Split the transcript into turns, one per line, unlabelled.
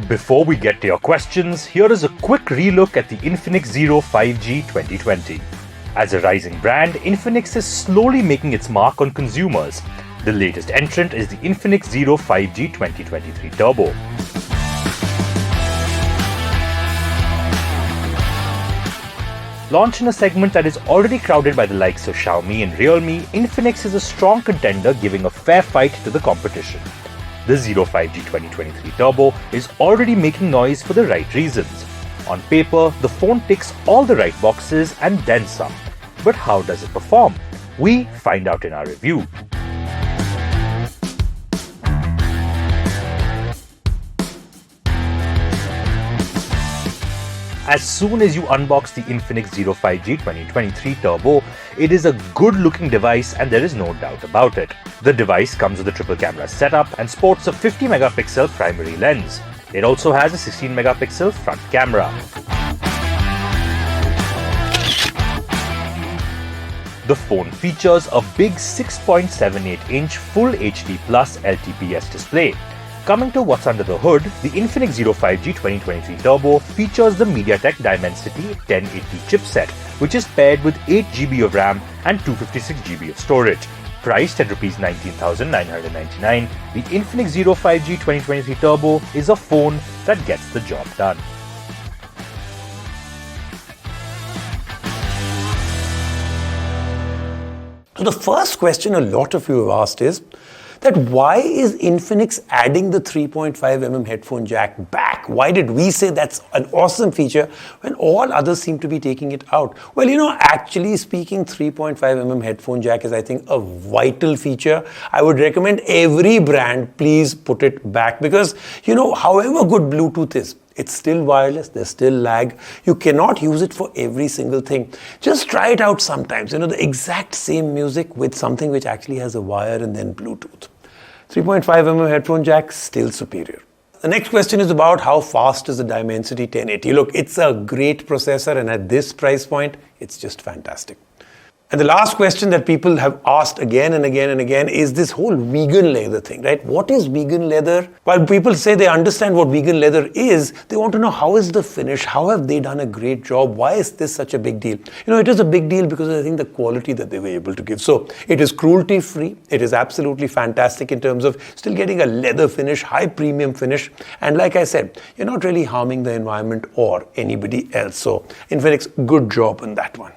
Before we get to your questions, here is a quick relook at the Infinix Zero 5G 2020. As a rising brand, Infinix is slowly making its mark on consumers. The latest entrant is the Infinix Zero 5G 2023 Turbo. Launched in a segment that is already crowded by the likes of Xiaomi and Realme, Infinix is a strong contender giving a fair fight to the competition. The Zero 5G 2023 Turbo is already making noise for the right reasons. On paper, the phone ticks all the right boxes and then some. But how does it perform? We find out in our review. As soon as you unbox the Infinix Zero 5G 2023 Turbo, it is a good-looking device and there is no doubt about it. The device comes with a triple camera setup and sports a 50-megapixel primary lens. It also has a 16-megapixel front camera. The phone features a big 6.78-inch Full HD Plus LTPS display. Coming to what's under the hood, the Infinix Zero 5G 2023 Turbo features the MediaTek Dimensity 1080 chipset, which is paired with 8GB of RAM and 256GB of storage. Priced at Rs 19,999, the Infinix Zero 5G 2023 Turbo is a phone that gets the job done.
So the first question a lot of you have asked is that why is Infinix adding the 3.5mm headphone jack back? Why did we say that's an awesome feature when all others seem to be taking it out? Well, actually speaking, 3.5mm headphone jack is, I think, a vital feature. I would recommend every brand please put it back because, however good Bluetooth is, it's still wireless, there's still lag. You cannot use it for every single thing. Just try it out sometimes. The exact same music with something which actually has a wire and then Bluetooth. 3.5mm headphone jack, still superior. The next question is about how fast is the Dimensity 1080. Look, it's a great processor and at this price point, it's just fantastic. And the last question that people have asked again and again and again is this whole vegan leather thing, right? What is vegan leather? While people say they understand what vegan leather is, they want to know how is the finish? How have they done a great job? Why is this such a big deal? It is a big deal because I think the quality that they were able to give. So it is cruelty free. It is absolutely fantastic in terms of still getting a leather finish, high premium finish. And like I said, you're not really harming the environment or anybody else. So Infinix, good job on that one.